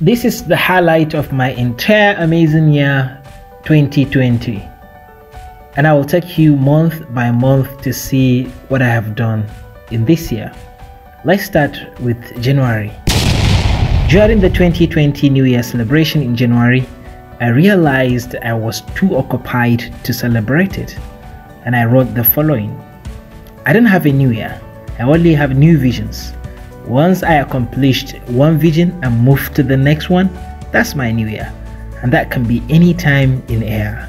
This is the highlight of my entire amazing year 2020, and I will take you month by month to see what I have done in this year. Let's start with January. During the 2020 New Year celebration in January, I realized I was too occupied to celebrate it, and I wrote the following. I don't have a new year, I only have new visions. Once I accomplished one vision and moved to the next one, that's my new year, and that can be any time in a year.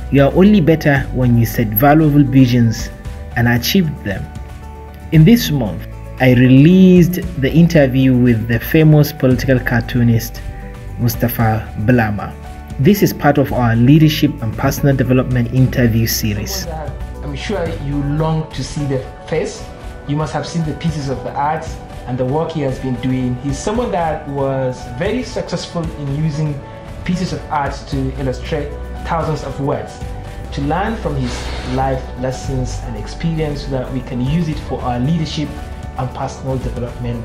You are only better when you set valuable visions and achieve them. In this month, I released the interview with the famous political cartoonist Mustapha Bulama. This is part of our leadership and personal development interview series. I'm sure you long to see the face. You must have seen the pieces of the art and the work he has been doing. He's someone that was very successful in using pieces of art to illustrate thousands of words. To learn from his life lessons and experience so that we can use it for our leadership and personal development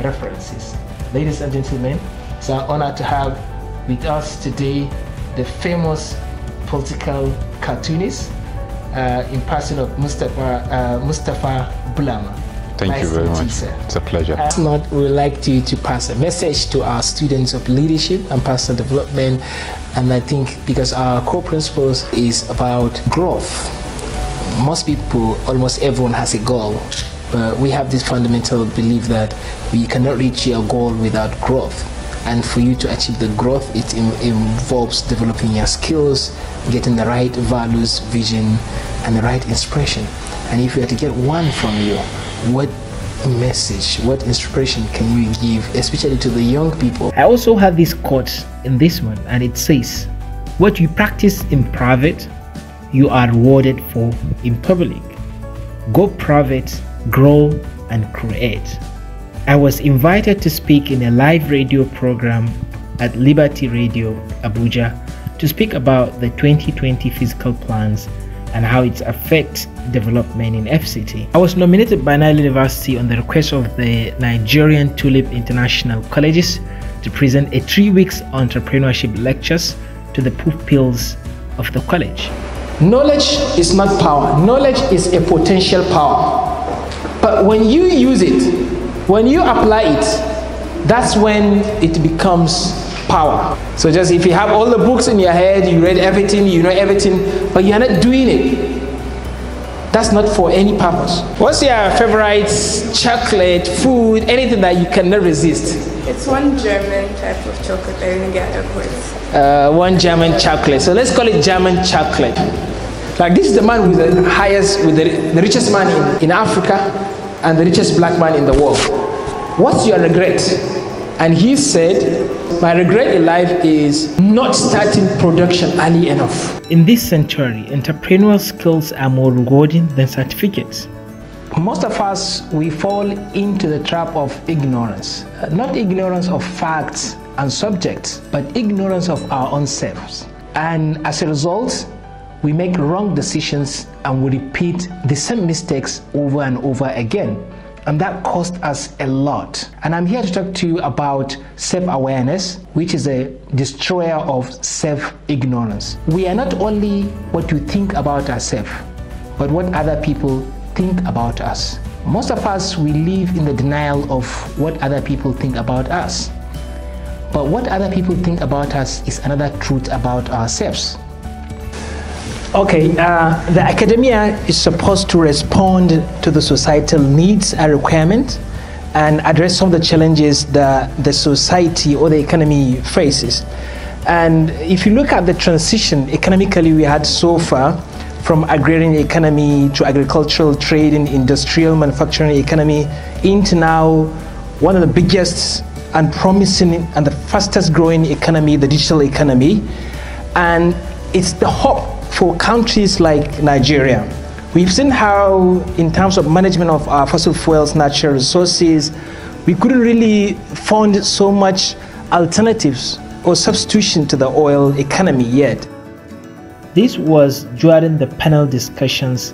references. Ladies and gentlemen, it's our honor to have with us today the famous political cartoonist in person of Mustapha Bulama. Thank you very much. It's a pleasure. We would like to pass a message to our students of leadership and personal development, and I think because our core principles is about growth. Most people, almost everyone has a goal, but we have this fundamental belief that we cannot reach your goal without growth. And for you to achieve the growth, it involves developing your skills, getting the right values, vision, and the right inspiration. And if we are to get one from you, what message, what inspiration can you give, especially to the young people? I also have this quote in this one, and it says, what you practice in private, you are rewarded for in public. Go private, grow, and create. I was invited to speak in a live radio program at Liberty Radio, Abuja, to speak about the 2020 fiscal plans and how it affects development in FCT. I was nominated by Nile University on the request of the Nigerian Tulip International Colleges to present a 3-week entrepreneurship lectures to the pupils of the college. Knowledge is not power. Knowledge is a potential power. But when you use it, when you apply it, that's when it becomes power. So just if you have all the books in your head, you read everything, you know everything, but you're not doing it, that's not for any purpose. What's your favorite chocolate, food, anything that you cannot resist? It's one German type of chocolate I didn't get at one German chocolate. So let's call it German chocolate. Like this is the man with the highest, with the richest man in Africa and the richest black man in the world. What's your regret? And he said, my regret in life is not starting production early enough. In this century, entrepreneurial skills are more rewarding than certificates. Most of us, we fall into the trap of ignorance. Not ignorance of facts and subjects, but ignorance of our own selves. And as a result, we make wrong decisions and we repeat the same mistakes over and over again. And that cost us a lot. And I'm here to talk to you about self-awareness, which is a destroyer of self-ignorance. We are not only what we think about ourselves, but what other people think about us. Most of us, we live in the denial of what other people think about us. But what other people think about us is another truth about ourselves. Okay, the academia is supposed to respond to the societal needs and requirements and address some of the challenges that the society or the economy faces. And if you look at the transition economically we had so far, from agrarian economy to agricultural, trading, industrial, manufacturing economy, into now one of the biggest and promising and the fastest growing economy, the digital economy. And it's the hope for countries like Nigeria. We've seen how, in terms of management of our fossil fuels, natural resources, we couldn't really find so much alternatives or substitution to the oil economy yet. This was during the panel discussions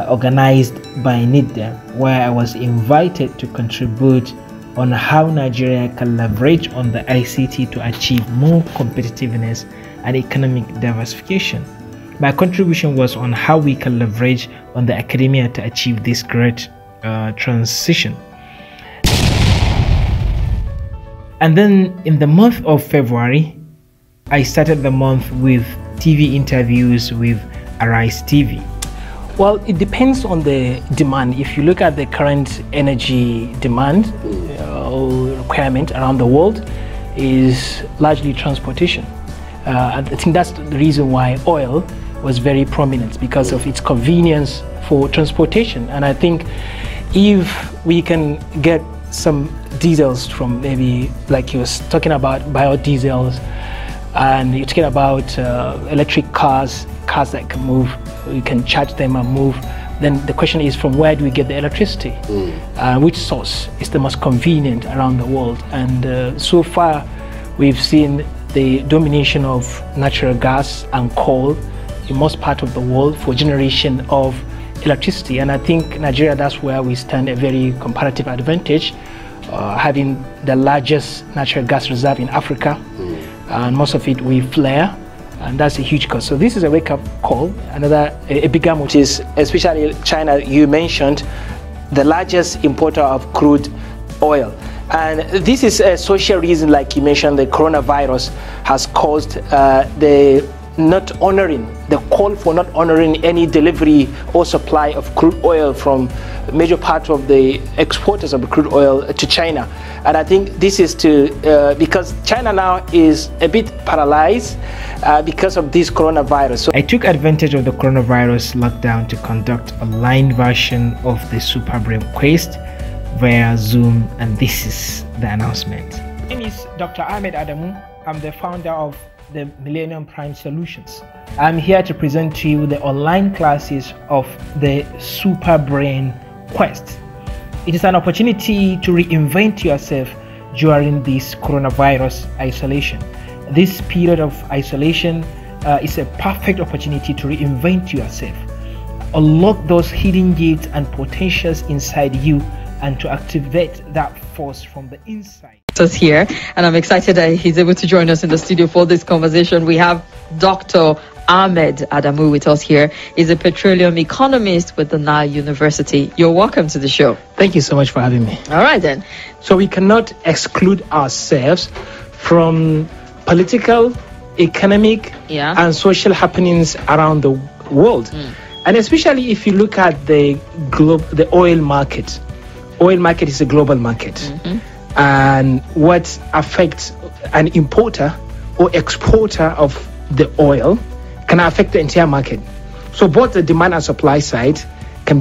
organized by NIDDA, where I was invited to contribute on how Nigeria can leverage on the ICT to achieve more competitiveness and economic diversification. My contribution was on how we can leverage on the academia to achieve this great transition. And then in the month of February, I started the month with TV interviews with Arise TV. Well, it depends on the demand. If you look at the current energy demand requirement around the world, is largely transportation. I think that's the reason why oil was very prominent, because of its convenience for transportation. And I think if we can get some diesels from, maybe like you were talking about biodiesels, and you're talking about electric cars that can move, you can charge them and move, then the question is, from where do we get the electricity? Which source is the most convenient around the world? And so far we've seen the domination of natural gas and coal in most part of the world for generation of electricity. And I think Nigeria, that's where we stand a very comparative advantage, having the largest natural gas reserve in Africa, and most of it we flare, and that's a huge cost. So this is a wake-up call. Another a bigger motive is, especially China, you mentioned, the largest importer of crude oil. And this is a social reason, like you mentioned, the coronavirus has caused the call for not honoring any delivery or supply of crude oil from a major part of the exporters of crude oil to China. And I think this is because China now is a bit paralyzed because of this coronavirus. So I took advantage of the coronavirus lockdown to conduct a live version of the Super Brain Quest via Zoom, and this is the announcement. My name is Dr. Ahmed Adamu. I'm the founder of the Millennium Prime Solutions. I'm here to present to you the online classes of the Super Brain Quest. It is an opportunity to reinvent yourself during this coronavirus isolation. This period of isolation is a perfect opportunity to reinvent yourself, unlock those hidden gifts and potentials inside you, and to activate that force from the inside. Us here, and I'm excited that he's able to join us in the studio for this conversation. We have Dr. Ahmed Adamu with us here. He's a petroleum economist with the Nile University. You're welcome to the show. Thank you so much for having me. All right then. So we cannot exclude ourselves from political, economic, and social happenings around the world. And especially if you look at the oil market. Oil market is a global market. And what affects an importer or exporter of the oil can affect the entire market. So both the demand and supply side can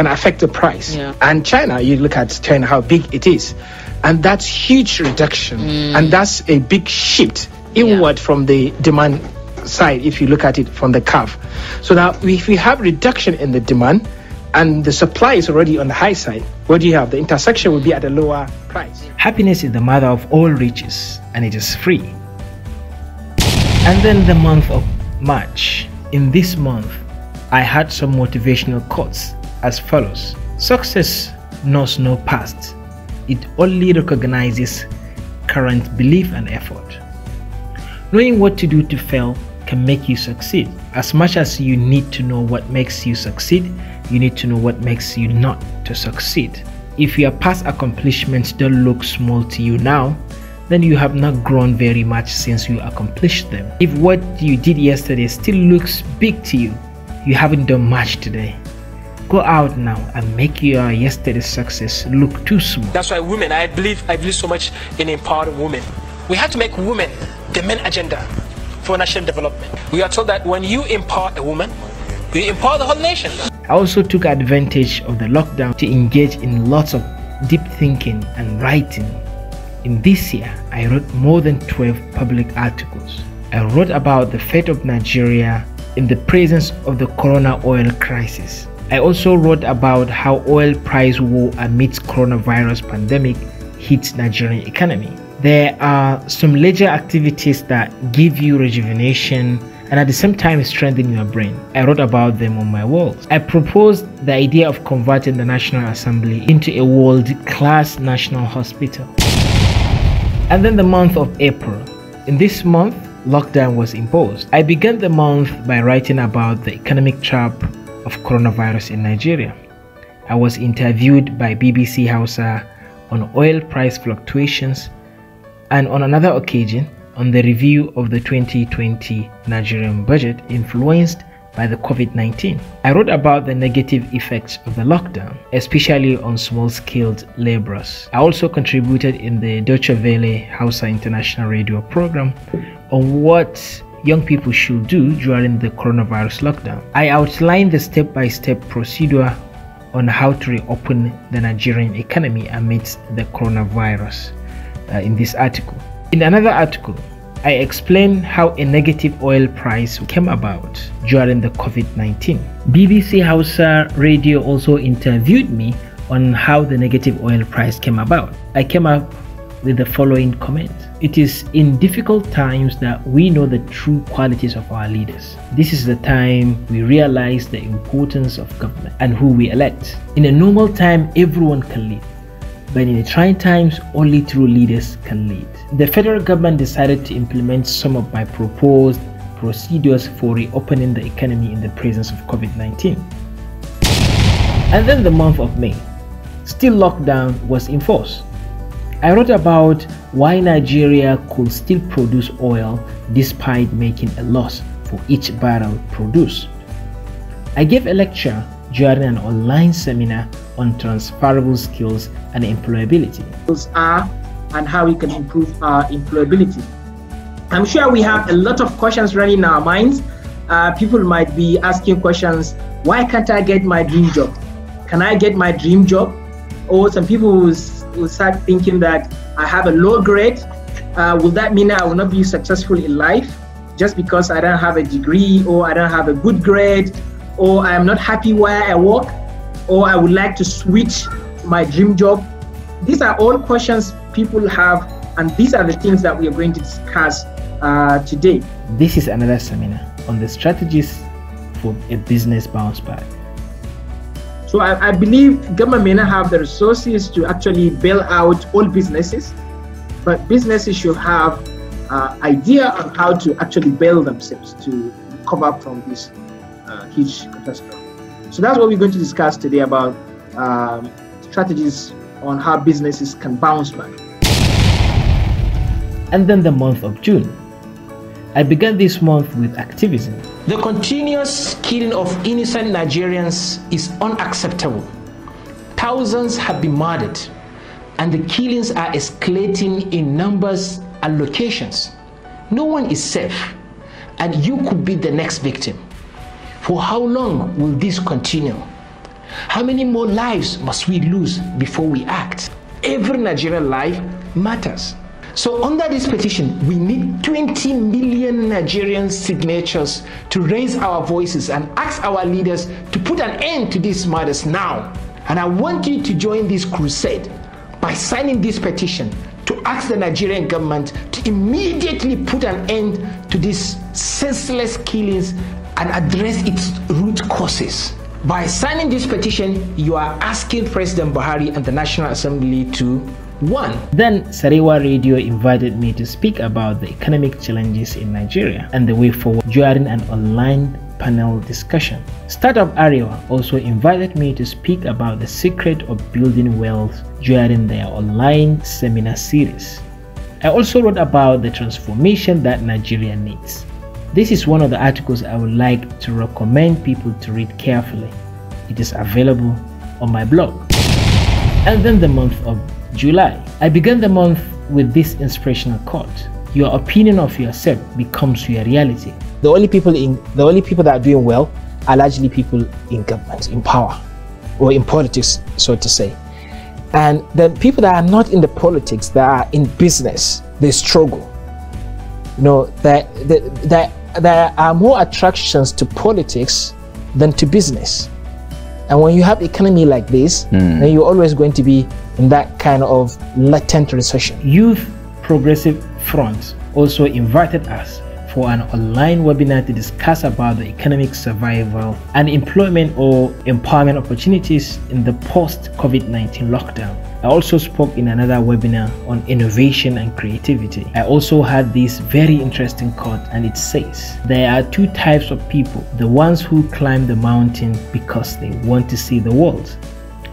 affect the price. And China, you look at China, how big it is, and that's huge reduction, and that's a big shift inward from the demand side if you look at it from the curve. So now if we have reduction in the demand and the supply is already on the high side, what do you have? The intersection will be at a lower price. Happiness is the mother of all riches, and it is free. And then the month of March. In this month, I had some motivational quotes as follows. Success knows no past. It only recognizes current belief and effort. Knowing what to do to fail can make you succeed. As much as you need to know what makes you succeed, you need to know what makes you not to succeed. If your past accomplishments don't look small to you now, then you have not grown very much since you accomplished them. If what you did yesterday still looks big to you, you haven't done much today. Go out now and make your yesterday's success look too small. That's why women, I believe so much in empowering women. We have to make women the main agenda for national development. We are told that when you empower a woman, you empower the whole nation. I also took advantage of the lockdown to engage in lots of deep thinking and writing. In this year, I wrote more than 12 public articles. I wrote about the fate of Nigeria in the presence of the corona oil crisis. I also wrote about how oil price war amidst coronavirus pandemic hits Nigerian economy. There are some leisure activities that give you rejuvenation and at the same time strengthen your brain. I wrote about them on my walls. I proposed the idea of converting the National Assembly into a world-class national hospital. And then the month of April. In this month, lockdown was imposed. I began the month by writing about the economic trap of coronavirus in Nigeria. I was interviewed by BBC Hausa on oil price fluctuations, and on another occasion on the review of the 2020 Nigerian budget influenced by the COVID-19. I wrote about the negative effects of the lockdown, especially on small-scaled laborers. I also contributed in the Deutsche Welle Hausa International Radio program on what young people should do during the coronavirus lockdown. I outlined the step-by-step procedure on how to reopen the Nigerian economy amidst the coronavirus in this article. In another article, I explained how a negative oil price came about during the COVID-19. BBC Hausa Radio also interviewed me on how the negative oil price came about. I came up with the following comment. It is in difficult times that we know the true qualities of our leaders. This is the time we realize the importance of government and who we elect. In a normal time, everyone can lead, but in the trying times, only true leaders can lead. The federal government decided to implement some of my proposed procedures for reopening the economy in the presence of COVID-19. And then the month of May, still lockdown was in force. I wrote about why Nigeria could still produce oil despite making a loss for each barrel produced. I gave a lecture during an online seminar on transferable skills and employability. And how we can improve our employability. I'm sure we have a lot of questions running in our minds. People might be asking questions, why can't I get my dream job? Can I get my dream job? Or some people will start thinking that I have a low grade. Will that mean I will not be successful in life just because I don't have a degree, or I don't have a good grade, or I am not happy where I work, or I would like to switch my dream job? These are all questions people have, and these are the things that we are going to discuss today. This is another seminar on the strategies for a business bounce back. So I believe government may not have the resources to actually bail out all businesses, but businesses should have idea on how to actually bail themselves to recover from this huge catastrophe. So that's what we're going to discuss today, about strategies on how businesses can bounce back. And then the month of June. I began this month with activism. The continuous killing of innocent Nigerians is unacceptable. Thousands have been murdered, and the killings are escalating in numbers and locations. No one is safe, and you could be the next victim. For how long will this continue? How many more lives must we lose before we act? Every Nigerian life matters. So under this petition, we need 20 million Nigerian signatures to raise our voices and ask our leaders to put an end to these murders now. And I want you to join this crusade by signing this petition to ask the Nigerian government to immediately put an end to these senseless killings and address its root causes. By signing this petition, you are asking President Buhari and the National Assembly to 1. Then Sarewa Radio invited me to speak about the economic challenges in Nigeria and the way forward during an online panel discussion. Startup Arewa also invited me to speak about the secret of building wealth during their online seminar series. I also wrote about the transformation that Nigeria needs. This is one of the articles I would like to recommend people to read carefully. It is available on my blog. And then the month of July. I began the month with this inspirational quote: your opinion of yourself becomes your reality. The only people that are doing well are largely people in government, in power, or in politics, so to say. And then people that are not in the politics, that are in business, they struggle. You know, there are more attractions to politics than to business. And when you have economy like this, then you're always going to be in that kind of latent recession. Youth Progressive Front also invited us for an online webinar to discuss about the economic survival and employment or empowerment opportunities in the post-COVID-19 lockdown. I also spoke in another webinar on innovation and creativity. I also had this very interesting quote, and it says, there are two types of people: the ones who climb the mountain because they want to see the world,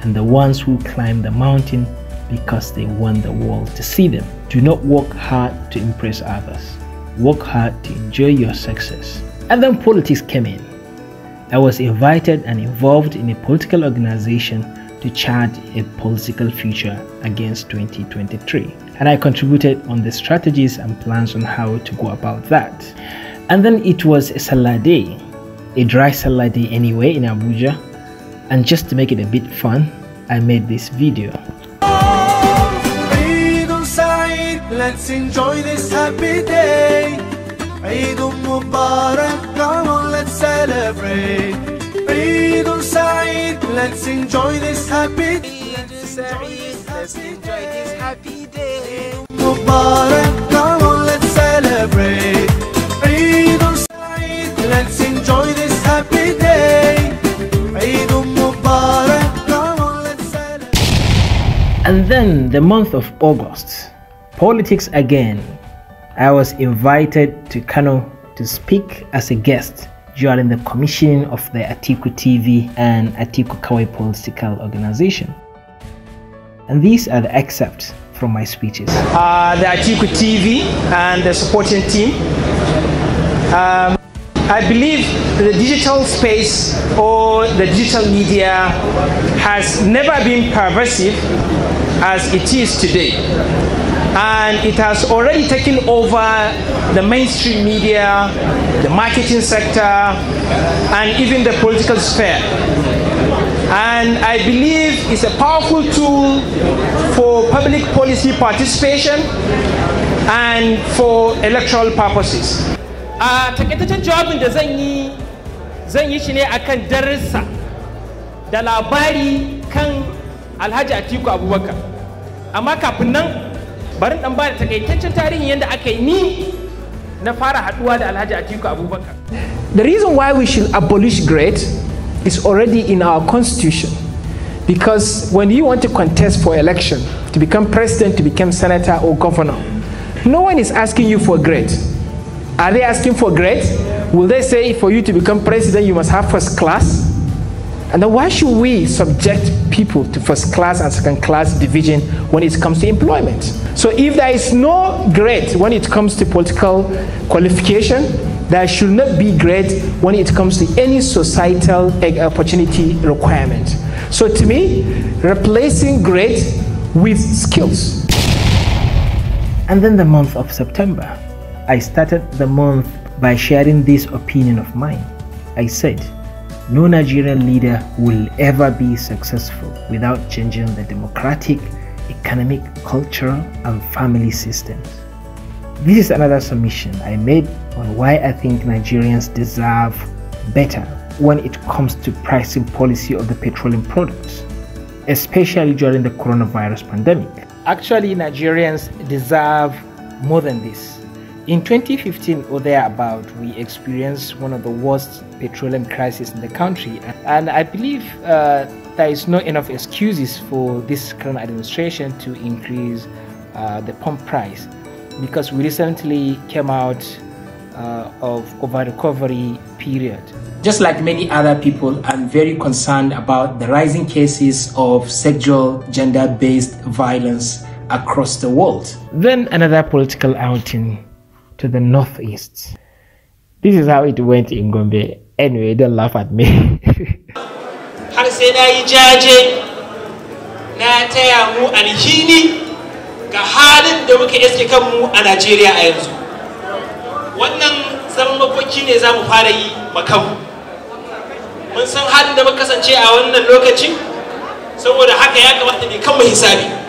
and the ones who climb the mountain because they want the world to see them. Do not work hard to impress others. Work hard to enjoy your success. And then politics came in. I was invited and involved in a political organization to chart a political future against 2023. And I contributed on the strategies and plans on how to go about that. And then it was a Salah day, a dry Salah day anyway in Abuja. And just to make it a bit fun, I made this video. Let's enjoy this happy day. Eid Mubarak, come on, let's celebrate. Eid Saeed, let's enjoy this happy day. Let's enjoy this happy day. Mubarak, come on, let's celebrate. Eid Saeed, let's enjoy this happy day. Eid Mubarak, come on, let's celebrate. And then the month of August, politics again. I was invited to Kano to speak as a guest during the commissioning of the Atiku TV and Atiku Kawai political organization. And these are the excerpts from my speeches. The Atiku TV and the supporting team. I believe the digital space or the digital media has never been pervasive as it is today. And it has already taken over the mainstream media, the marketing sector, and even the political sphere. And I believe it's a powerful tool for public policy participation and for electoral purposes. Takaitaccen jawabin da zan yi shi ne akan darussa da labari kan Alhaji Atiku Abubakar. Amma kafin nan bari dan ba da takaitaccen tarihin yadda aka yi ni na fara haduwa da Alhaji Atiku Abubakar. The reason why we should abolish grade is already in our constitution, because when you want to contest for election, to become president, to become senator or governor, no one is asking you for grade. Are they asking for grade? Will they say for you to become president you must have first class? And then why should we subject people to first class and second class division when it comes to employment? So if there is no grade when it comes to political qualification, there should not be grade when it comes to any societal opportunity requirement. So to me, replacing grade with skills. And then the month of September, I started the month by sharing this opinion of mine. I said, no Nigerian leader will ever be successful without changing the democratic, economic, cultural, and family systems. This is another submission I made on why I think Nigerians deserve better when it comes to pricing policy of the petroleum products, especially during the coronavirus pandemic. Actually, Nigerians deserve more than this. In 2015 or thereabout, we experienced one of the worst petroleum crises in the country, and I believe there is not enough excuses for this current administration to increase the pump price, because we recently came out of over-recovery period. Just like many other people, I'm very concerned about the rising cases of sexual, gender-based violence across the world. Then another political outing to the northeast. This is how it went in Gombe. Anyway, don't laugh at me. Har sai na yi jaje na taya mu alhini ga halin da muka iske kanmu a Najeriya a yanzu. Wannan zaman makoki ne za mu fara yi makamu. Mun san halin da muka kasance a wannan lokaci, saboda haka ya kamata ne kan mu hisabi.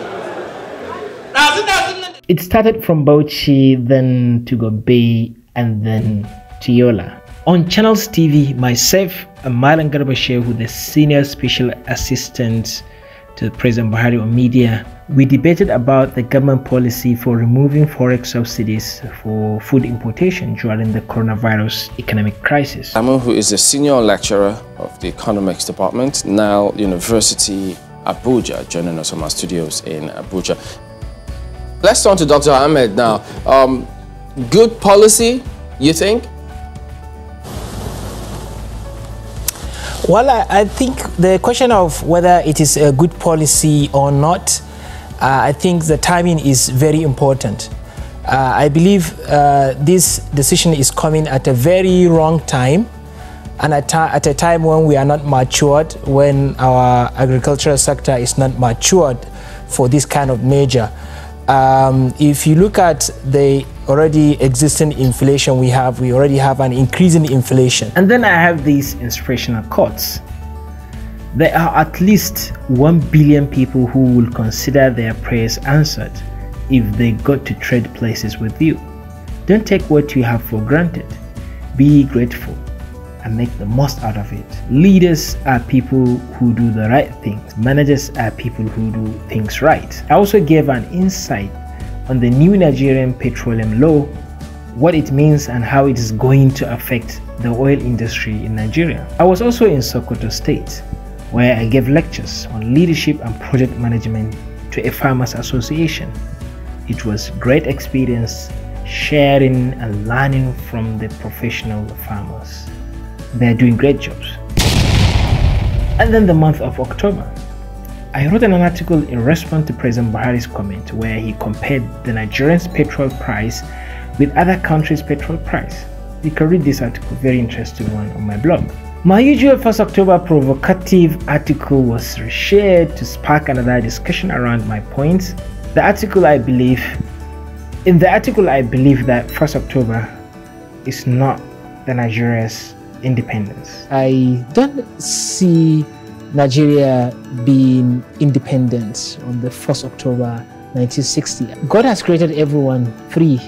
It started from Bauchi, then to Gombe, and then to Yola. On Channels TV, myself and Malan Garba Shehu, the Senior Special Assistant to President Buhari on Media, We debated about the government policy for removing forex subsidies for food importation during the coronavirus economic crisis. Adamu, who is a senior lecturer of the Economics Department, Nile University, Abuja, joining us from our studios in Abuja. Let's turn to Dr. Ahmed now. Good policy, you think? Well, I think the question of whether it is a good policy or not, I think the timing is very important. I believe this decision is coming at a very wrong time, and at a time when we are not matured, when our agricultural sector is not matured for this kind of measure. If you look at the already existing inflation we already have an increasing inflation. And then I have these inspirational quotes. There are at least 1 billion people who will consider their prayers answered if they got to trade places with you. Don't take what you have for granted. Be grateful and make the most out of it. Leaders are people who do the right things. Managers are people who do things right. I also gave an insight on the new Nigerian petroleum law, what it means and how it is going to affect the oil industry in Nigeria. I was also in Sokoto State, where I gave lectures on leadership and project management to a farmers association. It was a great experience sharing and learning from the professional farmers. They're doing great jobs. And then the month of October, I wrote an article in response to President Buhari's comment where he compared the Nigerian's petrol price with other countries' petrol price. You can read this article, very interesting one, on my blog. My usual 1st October provocative article was shared to spark another discussion around my points. In the article I believe that 1st October is not the Nigeria's independence. I don't see Nigeria being independent on the 1st October 1960. God has created everyone free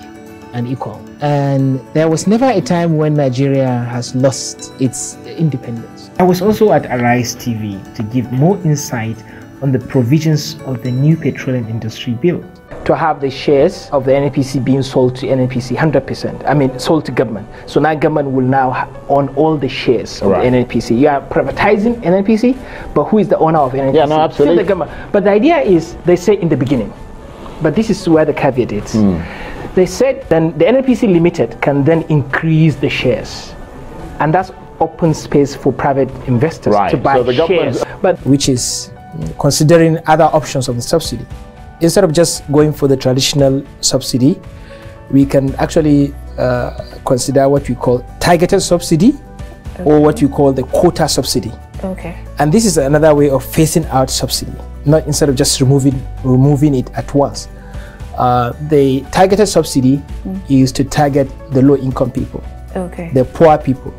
and equal, and there was never a time when Nigeria has lost its independence. I was also at Arise TV to give more insight on the provisions of the new petroleum industry bill. To have the shares of the NNPC being sold to NNPC 100%, I mean sold to government. So now government will now own all the shares of the NNPC. You are privatizing NNPC, but who is the owner of NNPC? Yeah, no, absolutely. Still the government. But the idea is, they say in the beginning, but this is where the caveat is. They said then the NNPC Limited can then increase the shares, and that's open space for private investors to buy shares. But which is considering other options of the subsidy. Instead of just going for the traditional subsidy, we can actually consider what we call targeted subsidy, or what you call the quota subsidy. Okay. And this is another way of phasing out subsidy, not instead of just removing it at once. The targeted subsidy is to target the low-income people, the poor people,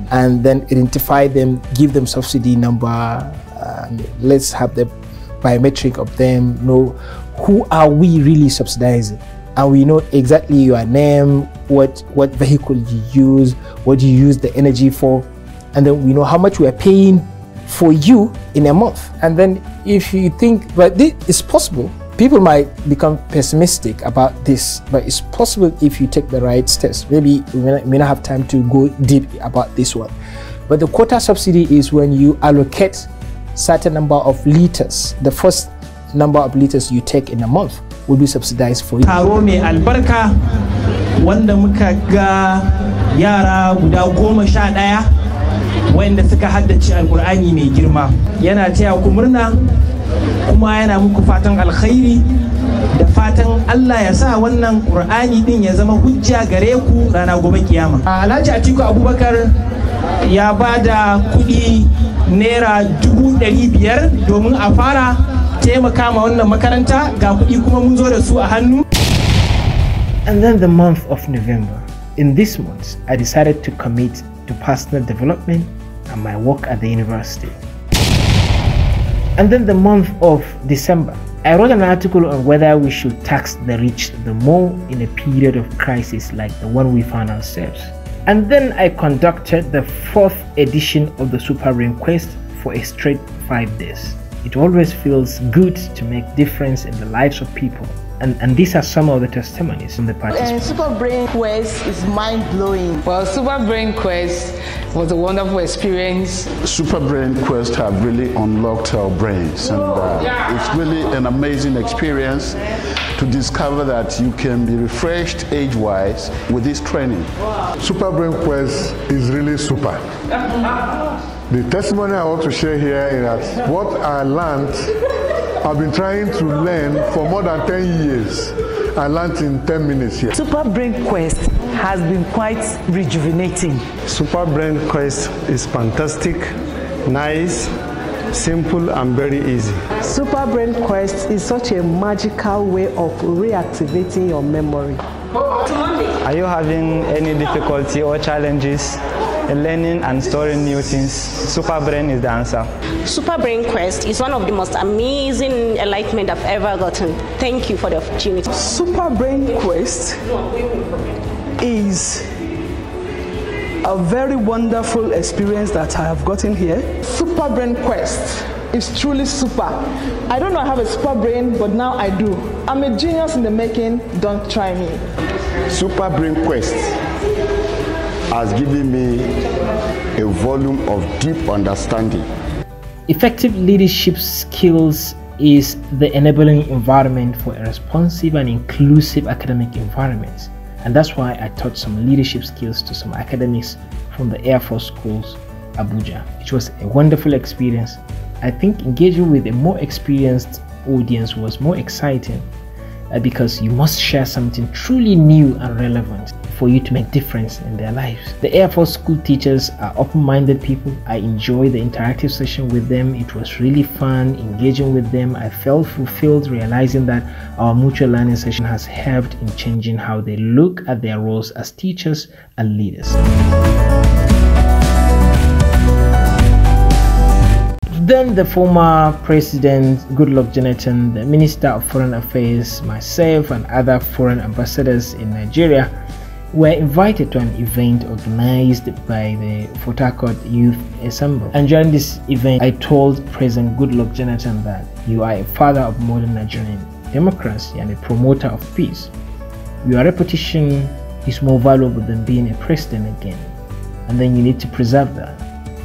and then identify them, give them subsidy number. Let's have the biometric of them, know who are we really subsidizing, and we know exactly your name, what vehicle you use, what you use the energy for, and then we know how much we are paying for you in a month. And then if you think, but this is possible, people might become pessimistic about this, but it's possible if you take the right steps. Maybe we may not have time to go deep about this one, but the quota subsidy is when you allocate certain number of liters. The first number of liters you take in a month will be subsidized for you. Taro mai albarka wanda muka ga yara guda 11 wanda suka haddace alkur'ani mai girma. Yana taya ku murna kuma yana muku fatan alkhairi da fatan Allah ya sa wannan Qur'ani din ya zama hujja gare ku rana gobe kiyama. Alhaji Atiku Abubakar ya bada kuɗi Naira 500,000 domin a fara taimaka ma wannan makaranta, ga kuɗi kuma mun zo da su a hannu. And then the month of November. In this month, I decided to commit to personal development and my work at the university. And then the month of December, I wrote an article on whether we should tax the rich the more in a period of crisis like the one we found ourselves. And then I conducted the 4th edition of the Super Rain Quest for a straight 5 days. It always feels good to make difference in the lives of people. And these are some of the testimonies from the participants. Super Brain Quest is mind-blowing. Well, Super Brain Quest was a wonderful experience. Super Brain Quest have really unlocked our brains, and it's really an amazing experience to discover that you can be refreshed age-wise with this training. Super Brain Quest is really super. The testimony I want to share here is that what I learned, I've been trying to learn for more than 10 years. I learned in 10 minutes here. Super Brain Quest has been quite rejuvenating. Super Brain Quest is fantastic, nice, simple and very easy. Super Brain Quest is such a magical way of reactivating your memory. Are you having any difficulty or challenges in learning and storing new things? Super Brain is the answer. Super Brain Quest is one of the most amazing enlightenment I've ever gotten. Thank you for the opportunity. Super Brain Quest is a very wonderful experience that I have gotten here. Super Brain Quest is truly super. I don't know I have a super brain, but now I do. I'm a genius in the making, don't try me. Super Brain Quest has given me a volume of deep understanding. Effective leadership skills is the enabling environment for a responsive and inclusive academic environment. And that's why I taught some leadership skills to some academics from the Air Force Schools, Abuja. It was a wonderful experience. I think engaging with a more experienced audience was more exciting because you must share something truly new and relevant for you to make difference in their lives. The Air Force School teachers are open-minded people. I enjoyed the interactive session with them. It was really fun engaging with them. I felt fulfilled realizing that our mutual learning session has helped in changing how they look at their roles as teachers and leaders. Then the former President Goodluck Jonathan, the Minister of Foreign Affairs, myself and other foreign ambassadors in Nigeria were invited to an event organized by the Port Harcourt Youth Assembly. And during this event, I told President Goodluck Jonathan that you are a father of modern Nigerian democracy and a promoter of peace. Your reputation is more valuable than being a president again, and then you need to preserve that.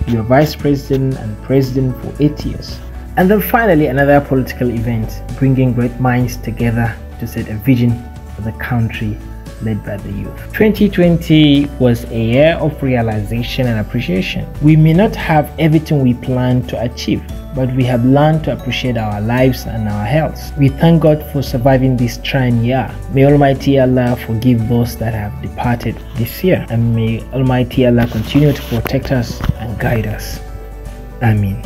You are vice president and president for 8 years. And then finally, another political event, bringing great minds together to set a vision for the country led by the youth. 2020 was a year of realization and appreciation. We may not have everything we planned to achieve, but we have learned to appreciate our lives and our health. We thank God for surviving this trying year. May Almighty Allah forgive those that have departed this year, and may Almighty Allah continue to protect us and guide us. Amen.